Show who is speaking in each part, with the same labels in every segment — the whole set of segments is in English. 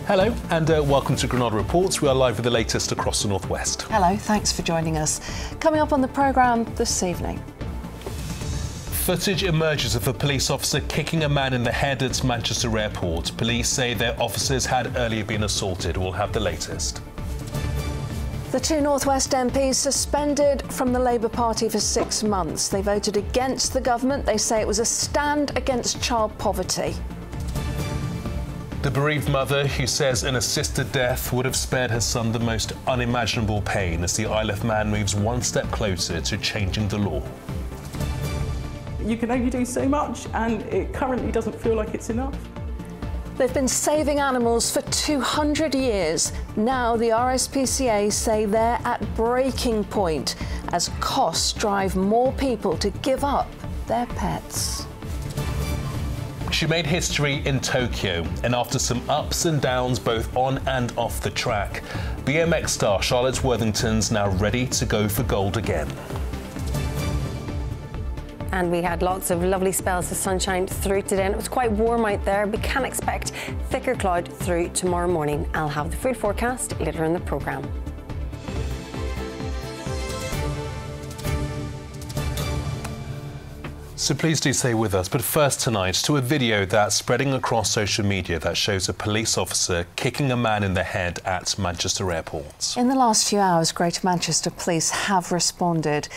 Speaker 1: Hello and welcome to Granada Reports. We are live with the latest across the northwest.
Speaker 2: Hello, thanks for joining us. Coming up on the programme this evening.
Speaker 1: Footage emerges of a police officer kicking a man in the head at Manchester Airport. Police say their officers had earlier been assaulted. We'll have the latest.
Speaker 2: The two North West MPs suspended from the Labour Party for 6 months. They voted against the government. They say it was a stand against child poverty.
Speaker 1: The bereaved mother who says an assisted death would have spared her son the most unimaginable pain as the Isle of Man moves one step closer to changing the law.
Speaker 3: You can only do so much, and it currently doesn't feel like it's enough.
Speaker 2: They've been saving animals for 200 years. Now the RSPCA say they're at breaking point as costs drive more people to give up their pets.
Speaker 1: She made history in Tokyo, and after some ups and downs both on and off the track, BMX star Charlotte Worthington's now ready to go for gold again.
Speaker 4: And we had lots of lovely spells of sunshine through today, and it was quite warm out there. We can expect thicker cloud through tomorrow morning. I'll have the full forecast later in the programme.
Speaker 1: So please do stay with us. But first tonight, to a video that's spreading across social media that shows a police officer kicking a man in the head at Manchester Airport.
Speaker 2: In the last few hours, Greater Manchester Police have responded.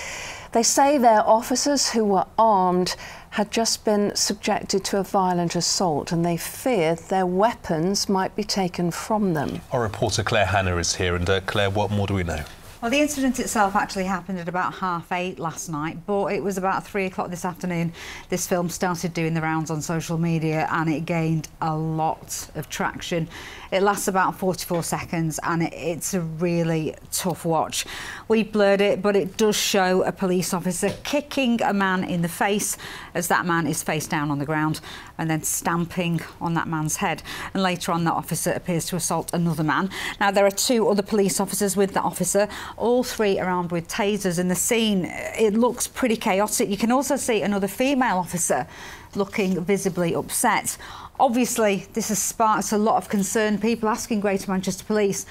Speaker 2: They say their officers who were armed had just been subjected to a violent assault and they feared their weapons might be taken from them.
Speaker 1: Our reporter Claire Hanna is here. And Claire, what more do we know?
Speaker 5: Well, the incident itself actually happened at about 8:30 last night, but it was about 3 o'clock this afternoon. This film started doing the rounds on social media and it gained a lot of traction. It lasts about 44 seconds and it's a really tough watch. We blurred it, but it does show a police officer kicking a man in the face as that man is face down on the ground and then stamping on that man's head. And later on, that officer appears to assault another man. Now, there are 2 other police officers with that officer. All 3 are armed with tasers. In the scene, it looks pretty chaotic. You can also see another female officer looking visibly upset. Obviously, this has sparked a lot of concern, people asking Greater Manchester Police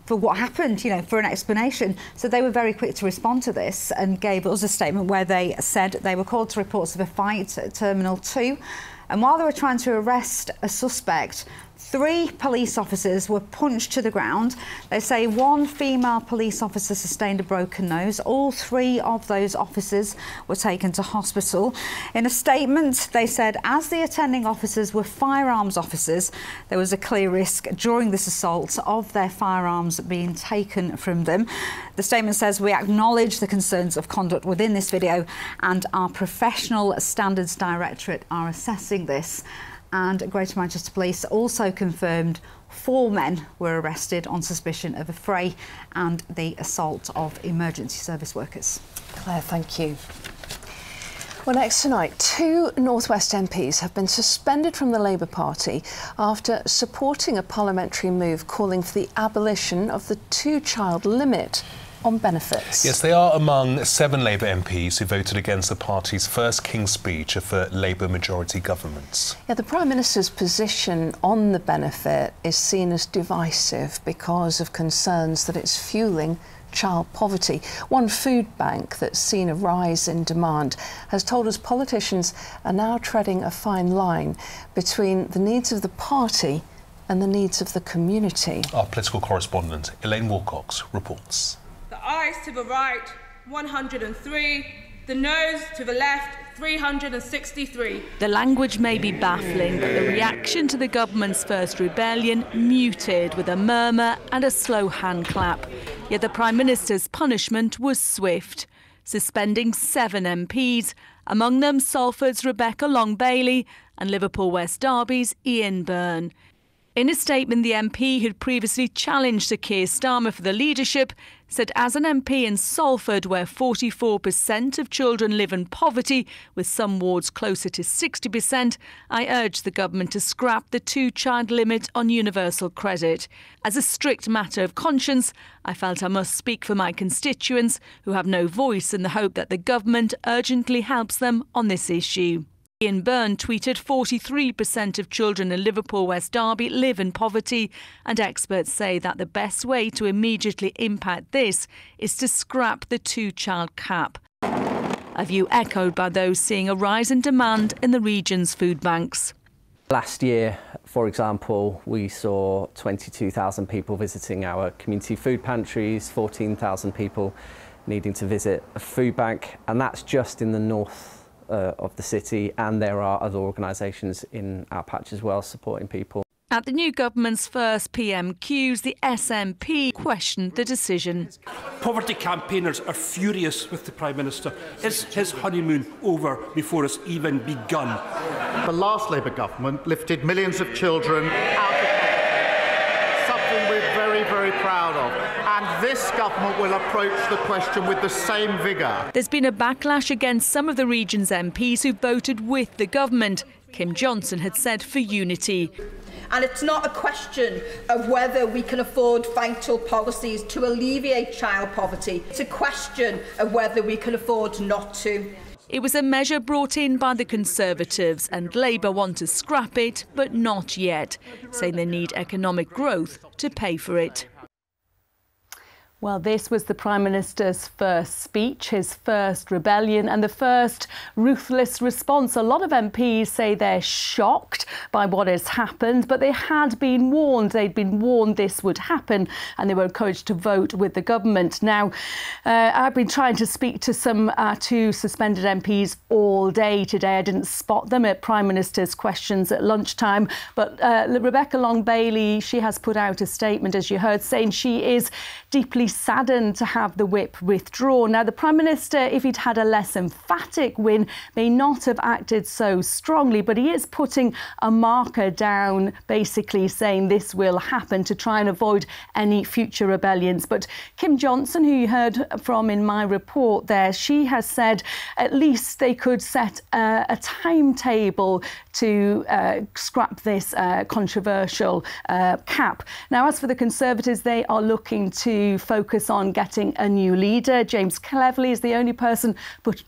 Speaker 5: for what happened, you know, for an explanation. So they were very quick to respond to this and gave us a statement where they said they were called to reports of a fight at Terminal 2. And while they were trying to arrest a suspect, 3 police officers were punched to the ground. They say 1 female police officer sustained a broken nose. All 3 of those officers were taken to hospital. In a statement, they said as the attending officers were firearms officers, there was a clear risk during this assault of their firearms being taken from them. The statement says we acknowledge the concerns of conduct within this video and our Professional Standards Directorate are assessing this. And Greater Manchester Police also confirmed 4 men were arrested on suspicion of a fray and the assault of emergency service workers.
Speaker 2: Claire, thank you. Well, next tonight, 2 North West MPs have been suspended from the Labour Party after supporting a parliamentary move calling for the abolition of the 2-child limit on benefits.
Speaker 1: Yes, they are among 7 Labour MPs who voted against the party's first King's Speech of a Labour majority government.
Speaker 2: Yeah, the Prime Minister's position on the benefit is seen as divisive because of concerns that it's fuelling child poverty. One food bank that's seen a rise in demand has told us politicians are now treading a fine line between the needs of the party and the needs of the community.
Speaker 1: Our political correspondent Elaine Wilcox reports.
Speaker 6: The ayes to the right, 103. The noes to the left, 363.
Speaker 7: The language may be baffling, but the reaction to the government's first rebellion muted with a murmur and a slow hand clap. Yet the Prime Minister's punishment was swift, suspending 7 MPs, among them Salford's Rebecca Long-Bailey and Liverpool West Derby's Ian Byrne. In a statement, the MP who'd previously challenged Sir Keir Starmer for the leadership said as an MP in Salford, where 44% of children live in poverty, with some wards closer to 60%, I urge the government to scrap the 2-child limit on universal credit. As a strict matter of conscience, I felt I must speak for my constituents who have no voice in the hope that the government urgently helps them on this issue. Ian Byrne tweeted 43% of children in Liverpool West Derby live in poverty, and experts say that the best way to immediately impact this is to scrap the two-child cap. A view echoed by those seeing a rise in demand in the region's food banks.
Speaker 8: Last year, for example, we saw 22,000 people visiting our community food pantries, 14,000 people needing to visit a food bank, and that's just in the north of the city, and there are other organisations in our patch as well supporting people.
Speaker 7: At the new government's first PMQs, the SNP questioned the decision.
Speaker 9: Poverty campaigners are furious with the Prime Minister. Is his honeymoon over before it's even begun?
Speaker 10: The last Labour government lifted millions of children out of poverty, something we're very, very proud of. And this government will approach the question with the same vigour.
Speaker 7: There's been a backlash against some of the region's MPs who voted with the government. Kim Johnson had said for unity.
Speaker 11: And it's not a question of whether we can afford vital policies to alleviate child poverty. It's a question of whether we can afford not to.
Speaker 7: It was a measure brought in by the Conservatives, and Labour want to scrap it, but not yet, saying they need economic growth to pay for it. Well, this was the Prime Minister's first speech, his first rebellion and the first ruthless response. A lot of MPs say they're shocked by what has happened, but they had been warned. They'd been warned this would happen, and they were encouraged to vote with the government. Now, I've been trying to speak to some two suspended MPs all day today. I didn't spot them at Prime Minister's questions at lunchtime, but Rebecca Long-Bailey, she has put out a statement, as you heard, saying she is deeply saddened to have the whip withdrawn. Now, the Prime Minister, if he'd had a less emphatic win, may not have acted so strongly, but he is putting a marker down, basically saying this will happen to try and avoid any future rebellions. But Kim Johnson, who you heard from in my report there, she has said at least they could set a timetable to scrap this controversial cap. Now, as for the Conservatives, they are looking to focus on getting a new leader. James Cleverly is the only person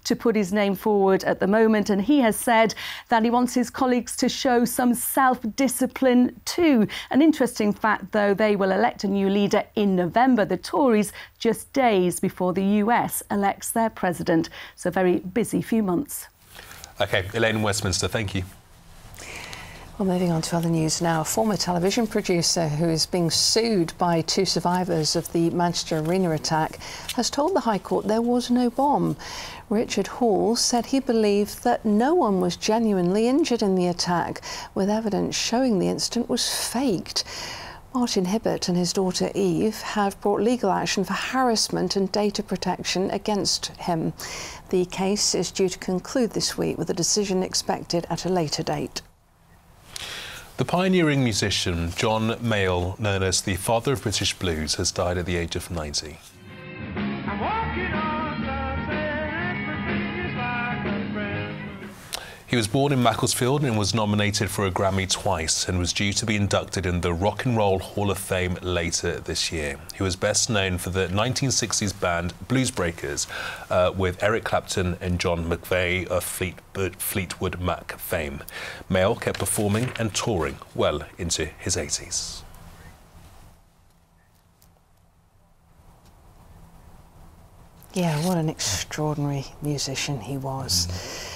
Speaker 7: to put his name forward at the moment, and he has said that he wants his colleagues to show some self-discipline too. An interesting fact, though, they will elect a new leader in November, the Tories, just days before the US elects their president. So a very busy few months.
Speaker 1: OK, Elaine in Westminster, thank you.
Speaker 2: Well, moving on to other news now. A former television producer who is being sued by two survivors of the Manchester Arena attack has told the High Court there was no bomb. Richard Hall said he believed that no one was genuinely injured in the attack, with evidence showing the incident was faked. Martin Hibbert and his daughter Eve have brought legal action for harassment and data protection against him. The case is due to conclude this week, with a decision expected at a later date.
Speaker 1: The pioneering musician John Mayall, known as the father of British blues, has died at the age of 90. He was born in Macclesfield and was nominated for a Grammy twice and was due to be inducted in the Rock and Roll Hall of Fame later this year. He was best known for the 1960s band Blues Breakers with Eric Clapton and John McVie of Fleetwood Mac fame. Mayall kept performing and touring well into his 80s.
Speaker 2: Yeah, what an extraordinary musician he was.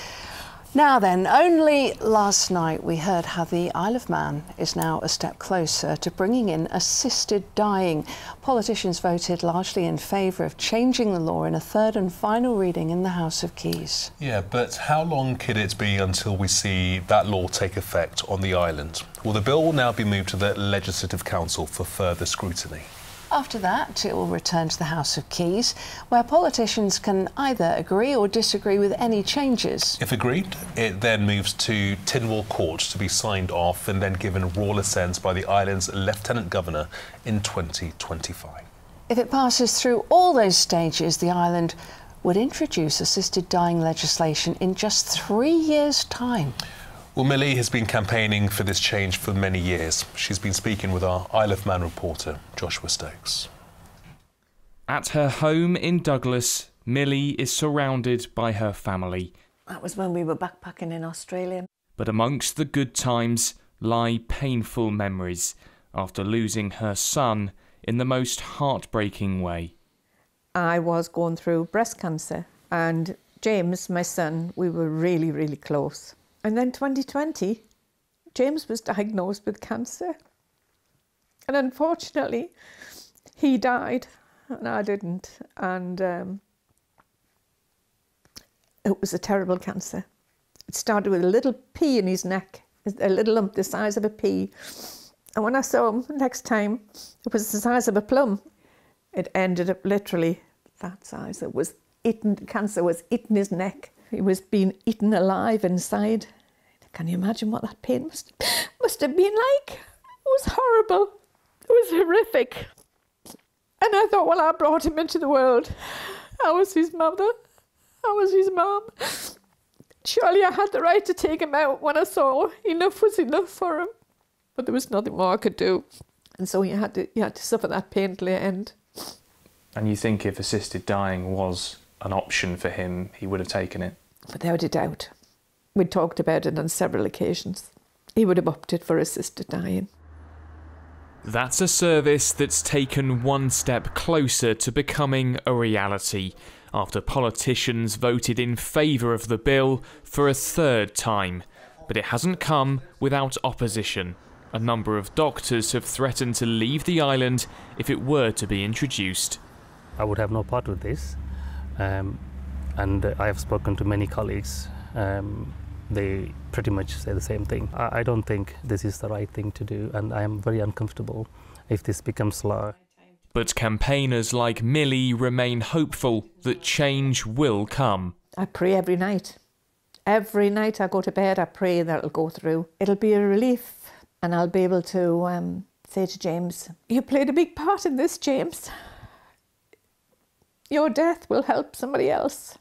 Speaker 2: Now then, only last night we heard how the Isle of Man is now a step closer to bringing in assisted dying. Politicians voted largely in favour of changing the law in a third and final reading in the House of Keys.
Speaker 1: Yeah, but how long could it be until we see that law take effect on the island? Well, the bill will now be moved to the Legislative Council for further scrutiny.
Speaker 2: After that, it will return to the House of Keys, where politicians can either agree or disagree with any changes.
Speaker 1: If agreed, it then moves to Tynwald Court to be signed off and then given royal assent by the island's Lieutenant Governor in 2025.
Speaker 2: If it passes through all those stages, the island would introduce assisted dying legislation in just 3 years' time.
Speaker 1: Well, Millie has been campaigning for this change for many years. She's been speaking with our Isle of Man reporter, Joshua Stokes.
Speaker 12: At her home in Douglas, Millie is surrounded by her family. That was when we were backpacking in Australia.
Speaker 13: But amongst the good times lie painful memories after losing her son in the most heartbreaking way.
Speaker 14: I was going through breast cancer, and James, my son, we were really, really close. And then 2020, James was diagnosed with cancer. And unfortunately, he died, and I didn't. And it was a terrible cancer. It started with a little pea in his neck, a little lump the size of a pea. And when I saw him next time, it was the size of a plum. It ended up literally that size. It was eaten, cancer was eating his neck. He was being eaten alive inside. Can you imagine what that pain must have been like? It was horrible. It was horrific. And I thought, well, I brought him into the world. I was his mother. I was his mum. Surely I had the right to take him out when I saw enough was enough for him. But there was nothing more I could do. And so you had to suffer that pain till the end.
Speaker 13: And you think if assisted dying was an option for him, he would have taken it?
Speaker 14: Without a doubt. We talked about it on several occasions. He would have opted for assisted dying.
Speaker 13: That's a service that's taken one step closer to becoming a reality after politicians voted in favour of the bill for a third time. But it hasn't come without opposition. A number of doctors have threatened to leave the island if it were to be introduced.
Speaker 15: I would have no part with this, and I have spoken to many colleagues. They pretty much say the same thing. I don't think this is the right thing to do, and I am very uncomfortable if this becomes law.
Speaker 13: But campaigners like Millie remain hopeful that change will come.
Speaker 14: I pray every night. Every night I go to bed, I pray that it'll go through. It'll be a relief, and I'll be able to say to James, you played a big part in this, James. Your death will help somebody else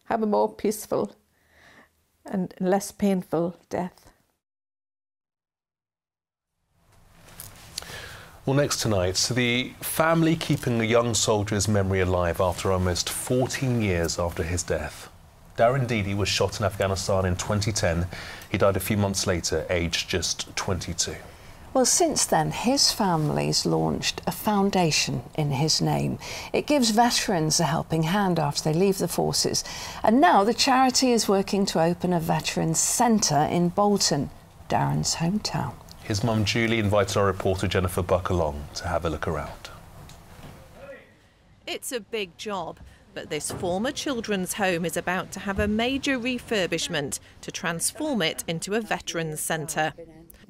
Speaker 14: have a more peaceful and less painful death.
Speaker 1: Well, next tonight, the family keeping a young soldier's memory alive after almost 14 years after his death. Darren Deedy was shot in Afghanistan in 2010. He died a few months later, aged just 22.
Speaker 2: Well, since then, his family's launched a foundation in his name. It gives veterans a helping hand after they leave the forces. And now the charity is working to open a veterans centre in Bolton, Darren's hometown.
Speaker 1: His mum Julie invited our reporter Jennifer Buck along to have a look around.
Speaker 16: It's a big job, but this former children's home is about to have a major refurbishment to transform it into a veterans centre.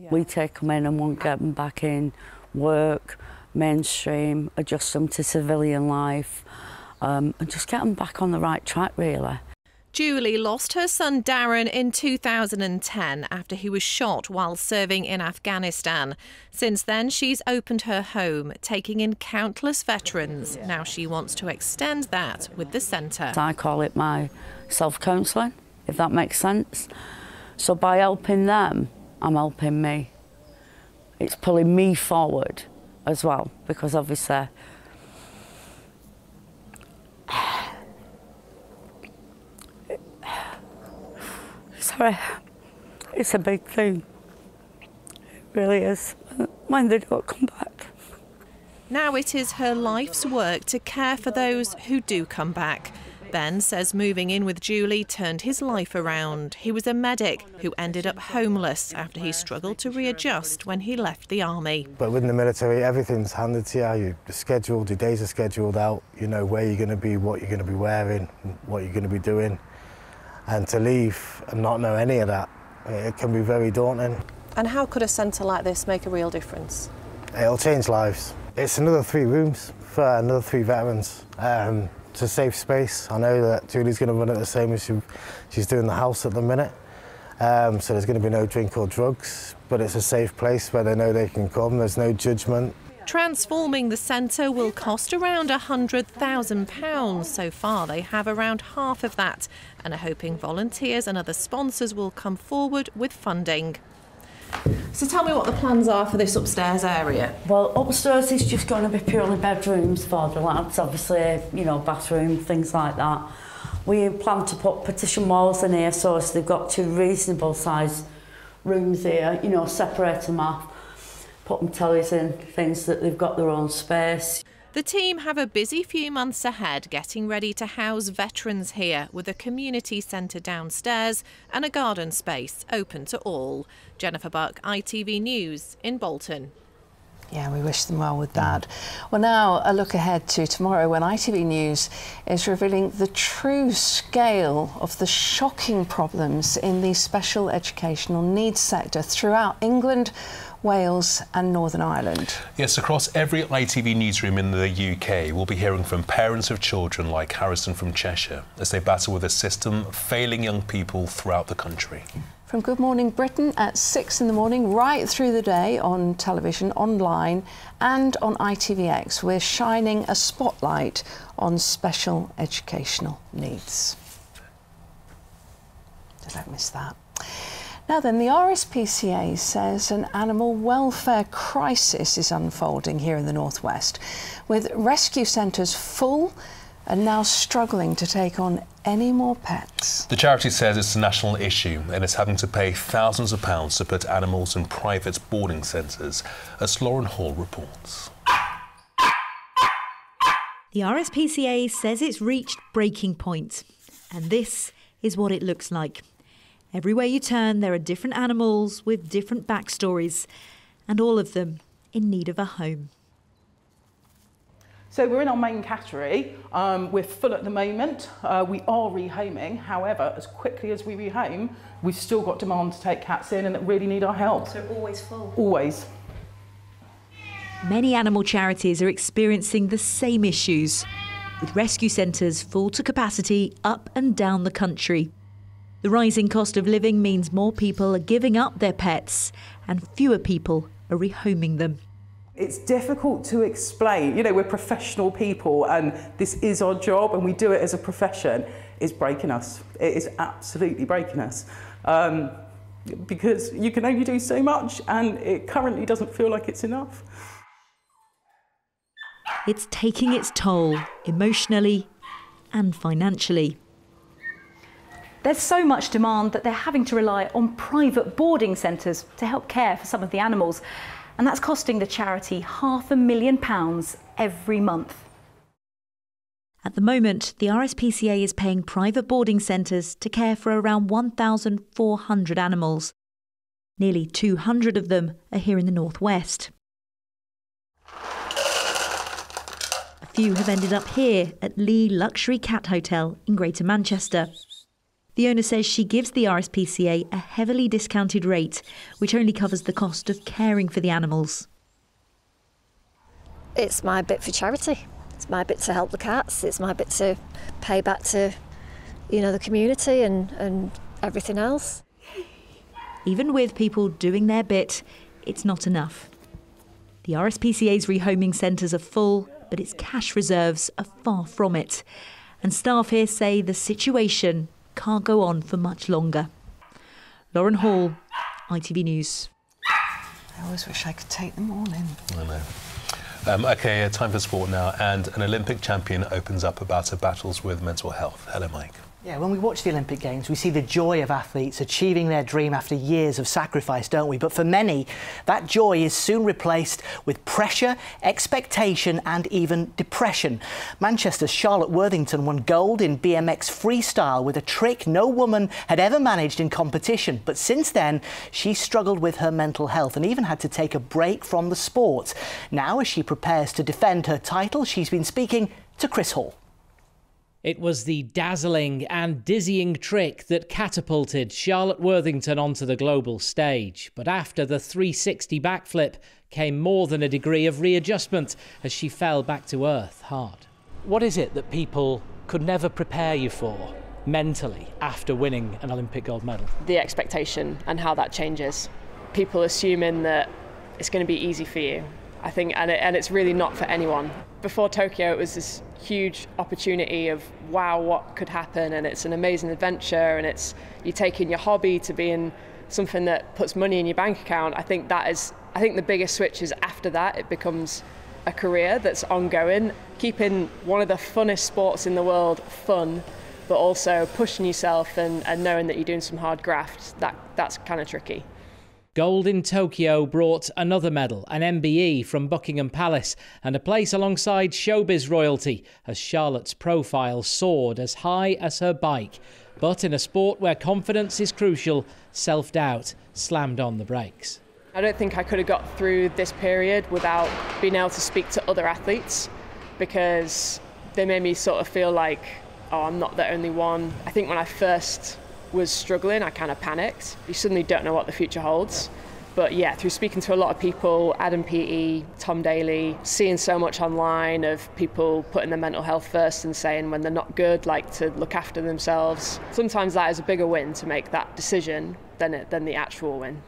Speaker 12: We take them in and won't get them back in work, mainstream, adjust them to civilian life, and just get them back on the right track, really.
Speaker 16: Julie lost her son Darren in 2010 after he was shot while serving in Afghanistan. Since then, she's opened her home, taking in countless veterans. Now she wants to extend that with the centre.
Speaker 12: I call it my self-counselling, if that makes sense. So by helping them, I'm helping me. It's pulling me forward as well, because obviously sorry, it's a big thing. It really is, when they don't come back.
Speaker 16: Now it is her life's work to care for those who do come back. Ben says moving in with Julie turned his life around. He was a medic who ended up homeless after he struggled to readjust when he left the army.
Speaker 17: But within the military, everything's handed to you. You're scheduled, your days are scheduled out. You know where you're going to be, what you're going to be wearing, what you're going to be doing. And to leave and not know any of that, it can be very daunting.
Speaker 16: And how could a centre like this make a real difference?
Speaker 17: It'll change lives. It's another 3 rooms for another 3 veterans. It's a safe space. I know that Julie's going to run it the same as she's doing the house at the minute. So there's going to be no drink or drugs, but it's a safe place where they know they can come. There's no judgment.
Speaker 16: Transforming the centre will cost around £100,000. So far, they have around half of that and are hoping volunteers and other sponsors will come forward with funding. So tell me what the plans are for this upstairs area.
Speaker 12: Well, upstairs is just going to be purely bedrooms for the lads, obviously, you know, bathroom, things like that. We plan to put partition walls in here so they've got 2 reasonable sized rooms here, you know, separate them off, put them tellies in, things that they've got their own space.
Speaker 16: The team have a busy few months ahead getting ready to house veterans here with a community centre downstairs and a garden space open to all. Jennifer Buck, ITV News in Bolton.
Speaker 2: Yeah, we wish them well with that. Well, now a look ahead to tomorrow when ITV News is revealing the true scale of the shocking problems in the special educational needs sector throughout England, Wales and Northern Ireland.
Speaker 1: Yes, across every ITV newsroom in the UK, we'll be hearing from parents of children like Harrison from Cheshire as they battle with a system failing young people throughout the country.
Speaker 2: From Good Morning Britain at 6 in the morning, right through the day on television, online and on ITVX, we're shining a spotlight on special educational needs. Don't miss that. Now then, the RSPCA says an animal welfare crisis is unfolding here in the northwest, with rescue centres full and now struggling to take on any more pets.
Speaker 1: The charity says it's a national issue and is having to pay thousands of pounds to put animals in private boarding centres, as Lauren Hall reports.
Speaker 18: The RSPCA says it's reached breaking point, and this is what it looks like. Everywhere you turn, there are different animals with different backstories, and all of them in need of a home.
Speaker 3: So we're in our main category. We're full at the moment. We are rehoming. However, as quickly as we rehome, we've still got demand to take cats in and that really need our help.
Speaker 18: So always full?
Speaker 3: Always.
Speaker 18: Many animal charities are experiencing the same issues, with rescue centres full to capacity up and down the country. The rising cost of living means more people are giving up their pets and fewer people are rehoming them.
Speaker 3: It's difficult to explain. You know, we're professional people and this is our job and we do it as a profession. It's breaking us. It is absolutely breaking us. Because you can only do so much and it currently doesn't feel like it's enough.
Speaker 18: It's taking its toll emotionally and financially.
Speaker 19: There's so much demand that they're having to rely on private boarding centres to help care for some of the animals. And that's costing the charity £500,000 every month.
Speaker 18: At the moment, the RSPCA is paying private boarding centres to care for around 1,400 animals. Nearly 200 of them are here in the northwest. A few have ended up here at Lee Luxury Cat Hotel in Greater Manchester. The owner says she gives the RSPCA a heavily discounted rate, which only covers the cost of caring for the animals.
Speaker 20: It's my bit for charity. It's my bit to help the cats. It's my bit to pay back to, you know, the community and everything else.
Speaker 18: Even with people doing their bit, it's not enough. The RSPCA's rehoming centres are full, but its cash reserves are far from it. And staff here say the situation can't go on for much longer. Lauren Hall, ITV News.
Speaker 2: I always wish I could take them all in.
Speaker 1: I know. OK, time for sport now, and an Olympic champion opens up about her battles with mental health. Hello, Mike.
Speaker 21: Yeah, when we watch the Olympic Games, we see the joy of athletes achieving their dream after years of sacrifice, don't we? But for many, that joy is soon replaced with pressure, expectation and even depression. Manchester's Charlotte Worthington won gold in BMX freestyle with a trick no woman had ever managed in competition. But since then, she struggled with her mental health and even had to take a break from the sport. Now, as she prepares to defend her title, she's been speaking to Chris Hall.
Speaker 22: It was the dazzling and dizzying trick that catapulted Charlotte Worthington onto the global stage. But after the 360 backflip came more than a degree of readjustment as she fell back to earth hard. What is it that people could never prepare you for mentally after winning an Olympic gold medal?
Speaker 23: The expectation and how that changes. People assuming that it's going to be easy for you, I think, and it's really not for anyone. Before Tokyo, it was this huge opportunity of, wow, what could happen, and it's an amazing adventure, and it's you taking your hobby to being something that puts money in your bank account. I think the biggest switch is after that, it becomes a career that's ongoing. Keeping one of the funnest sports in the world fun, but also pushing yourself and knowing that you're doing some hard graft, that's kind of tricky.
Speaker 22: Gold in Tokyo brought another medal, an MBE from Buckingham Palace, and a place alongside showbiz royalty as Charlotte's profile soared as high as her bike. But in a sport where confidence is crucial, self-doubt slammed on the brakes.
Speaker 23: I don't think I could have got through this period without being able to speak to other athletes, because they made me sort of feel like, oh, I'm not the only one. I think when I first was struggling, I kind of panicked. You suddenly don't know what the future holds. But yeah, through speaking to a lot of people, Adam Peaty, Tom Daly, seeing so much online of people putting their mental health first and saying when they're not good, like to look after themselves. Sometimes that is a bigger win to make that decision than the actual win.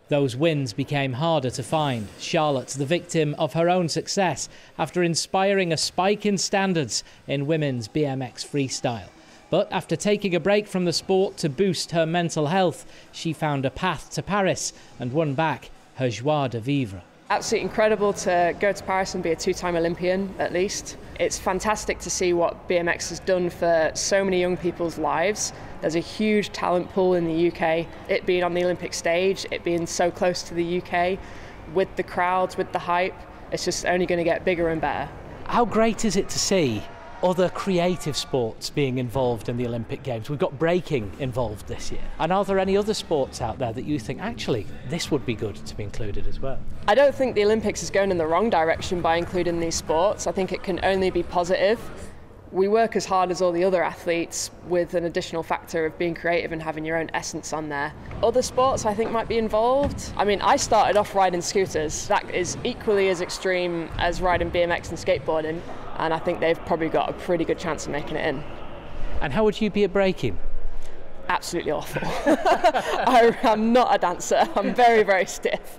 Speaker 22: Those wins became harder to find. Charlotte's the victim of her own success after inspiring a spike in standards in women's BMX freestyle. But after taking a break from the sport to boost her mental health, she found a path to Paris and won back her joie de vivre.
Speaker 23: Absolutely incredible to go to Paris and be a two-time Olympian, at least. It's fantastic to see what BMX has done for so many young people's lives. There's a huge talent pool in the UK. It being on the Olympic stage, it being so close to the UK, with the crowds, with the hype, it's just only going to get bigger and better.
Speaker 22: How great is it to see other creative sports being involved in the Olympic Games? We've got breaking involved this year. And are there any other sports out there that you think, actually, this would be good to be included as well?
Speaker 23: I don't think the Olympics is going in the wrong direction by including these sports. I think it can only be positive. We work as hard as all the other athletes with an additional factor of being creative and having your own essence on there. Other sports I think might be involved. I mean, I started off riding scooters. That is equally as extreme as riding BMX and skateboarding, and I think they've probably got a pretty good chance of making it in.
Speaker 22: And how would you be at breaking?
Speaker 23: Absolutely awful. I'm not a dancer. I'm very, very stiff.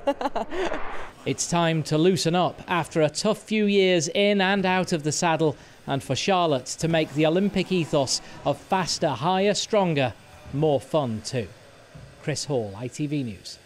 Speaker 22: It's time to loosen up after a tough few years in and out of the saddle, and for Charlotte to make the Olympic ethos of faster, higher, stronger more fun too. Chris Hall, ITV News.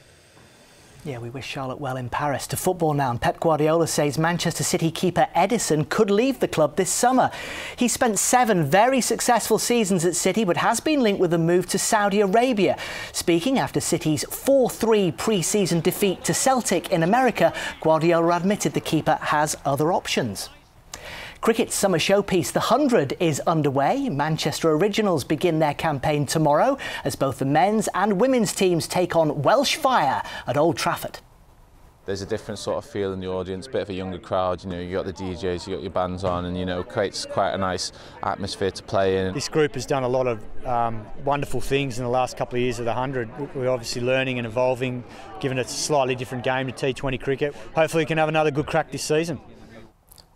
Speaker 21: Yeah, we wish Charlotte well in Paris. To football now, and Pep Guardiola says Manchester City keeper Edison could leave the club this summer. He spent 7 very successful seasons at City, but has been linked with a move to Saudi Arabia. Speaking after City's 4-3 pre-season defeat to Celtic in America, Guardiola admitted the keeper has other options. Cricket's summer showpiece, The 100, is underway. Manchester Originals begin their campaign tomorrow as both the men's and women's teams take on Welsh Fire at Old Trafford.
Speaker 4: There's a different sort of feel in the audience, a bit of a younger crowd, you know, you got the DJs, you got your bands on, and, you know, creates quite a nice atmosphere to play in.
Speaker 5: This group has done a lot of wonderful things in the last couple of years of the 100. We're obviously learning and evolving, given it's a slightly different game to T20 cricket. Hopefully we can have another good crack this season.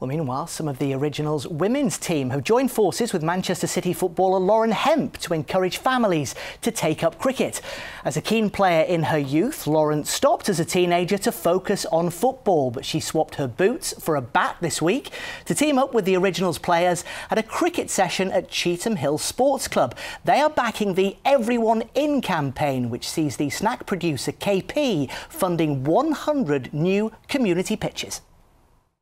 Speaker 21: Well, meanwhile, some of the Originals' women's team have joined forces with Manchester City footballer Lauren Hemp to encourage families to take up cricket. As a keen player in her youth, Lauren stopped as a teenager to focus on football, but she swapped her boots for a bat this week to team up with the Originals players at a cricket session at Cheetham Hill Sports Club. They are backing the Everyone In campaign, which sees the snack producer KP funding 100 new community pitches.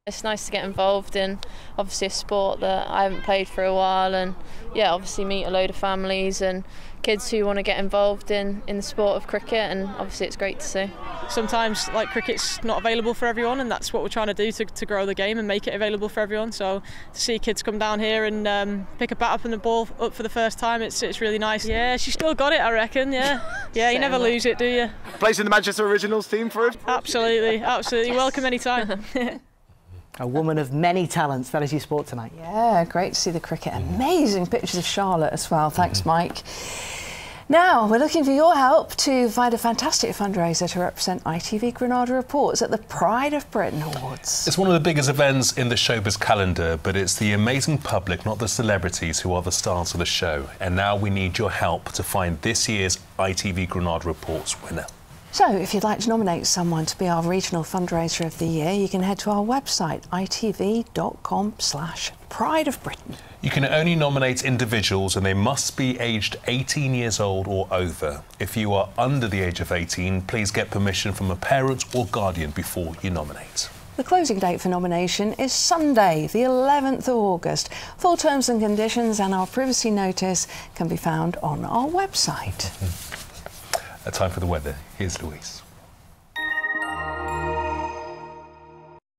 Speaker 6: It's nice to get involved in, obviously, a sport that I haven't played for a while, and yeah, obviously meet a load of families and kids who want to get involved in the sport of cricket, and obviously it's great to see.
Speaker 24: Sometimes, like, cricket's not available for everyone, and that's what we're trying to do to grow the game and make it available for everyone. So to see kids come down here and pick a bat up and the ball up for the first time, it's really nice. Yeah, she still got it, I reckon. Yeah, yeah, you never lose it, do you?
Speaker 25: Plays in the Manchester Originals team for it?
Speaker 24: Absolutely, absolutely. Yes. Welcome anytime.
Speaker 21: A woman of many talents. That is your sport tonight.
Speaker 2: Yeah, great to see the cricket. Amazing pictures of Charlotte as well. Thanks, Mike. Now, we're looking for your help to find a fantastic fundraiser to represent ITV Granada Reports at the Pride of Britain Awards.
Speaker 1: It's one of the biggest events in the showbiz calendar, but it's the amazing public, not the celebrities, who are the stars of the show. And now we need your help to find this year's ITV Granada Reports winner.
Speaker 2: So, if you'd like to nominate someone to be our regional fundraiser of the year, you can head to our website, itv.com/Pride of Britain.
Speaker 1: You can only nominate individuals and they must be aged 18 years old or over. If you are under the age of 18, please get permission from a parent or guardian before you nominate.
Speaker 2: The closing date for nomination is Sunday, the 11th of August. Full terms and conditions and our privacy notice can be found on our website.
Speaker 1: Time for the weather. Here's Louise.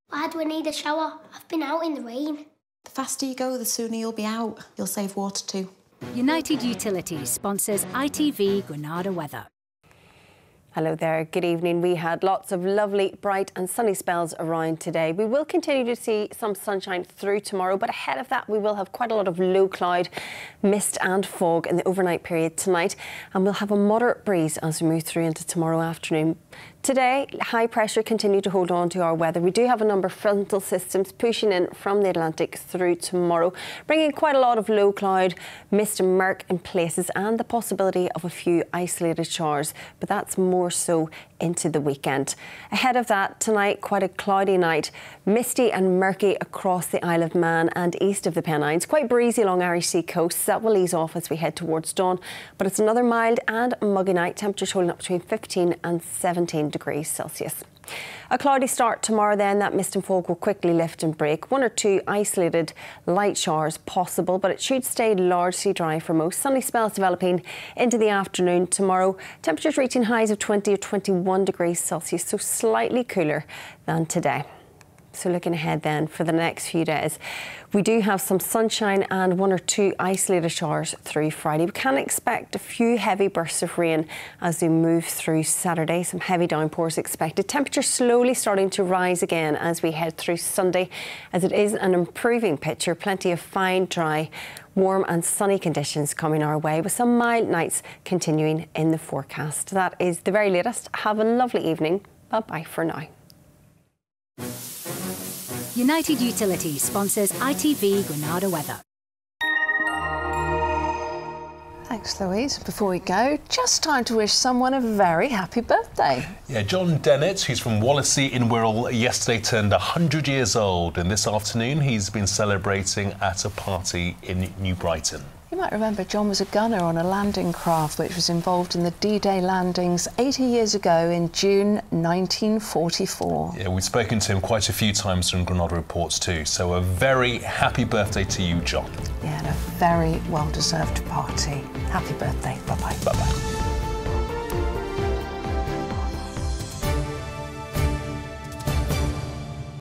Speaker 7: Why do I need a shower? I've been out in the rain.
Speaker 8: The faster you go, the sooner you'll be out. You'll save water too.
Speaker 9: United Utilities sponsors ITV Granada weather.
Speaker 10: Hello there, good evening. We had lots of lovely, bright and sunny spells around today. We will continue to see some sunshine through tomorrow, but ahead of that we will have quite a lot of low cloud, mist and fog in the overnight period tonight, and we'll have a moderate breeze as we move through into tomorrow afternoon. Today, high pressure continued to hold on to our weather. We do have a number of frontal systems pushing in from the Atlantic through tomorrow, bringing quite a lot of low cloud, mist and murk in places and the possibility of a few isolated showers, but that's more so into the weekend. Ahead of that, tonight, quite a cloudy night, misty and murky across the Isle of Man and east of the Pennines. Quite breezy along Irish Sea coast. That will ease off as we head towards dawn, but it's another mild and muggy night. Temperatures holding up between 15 and 17 degrees Celsius. A cloudy start tomorrow then. That mist and fog will quickly lift and break. One or two isolated light showers possible, but it should stay largely dry for most. Sunny spells developing into the afternoon tomorrow. Temperatures reaching highs of 20 or 21 degrees Celsius, so slightly cooler than today. So looking ahead then for the next few days, we do have some sunshine and one or two isolated showers through Friday. We can expect a few heavy bursts of rain as we move through Saturday. Some heavy downpours expected. Temperatures slowly starting to rise again as we head through Sunday, as it is an improving picture. Plenty of fine, dry, warm and sunny conditions coming our way, with some mild nights continuing in the forecast. That is the very latest. Have a lovely evening. Bye-bye for now.
Speaker 9: United Utilities sponsors ITV Granada weather.
Speaker 2: Thanks, Louise. Before we go, just time to wish someone a very happy birthday.
Speaker 1: Yeah, John Dennett, who's from Wallasey in Wirral, yesterday turned 100 years old, and this afternoon he's been celebrating at a party in New Brighton.
Speaker 2: You might remember John was a gunner on a landing craft which was involved in the D-Day landings 80 years ago in June 1944.
Speaker 1: Yeah, we've spoken to him quite a few times during Granada Reports too, so a very happy birthday to you, John.
Speaker 2: Yeah, and a very well-deserved party. Happy birthday. Bye-bye.
Speaker 1: Bye-bye.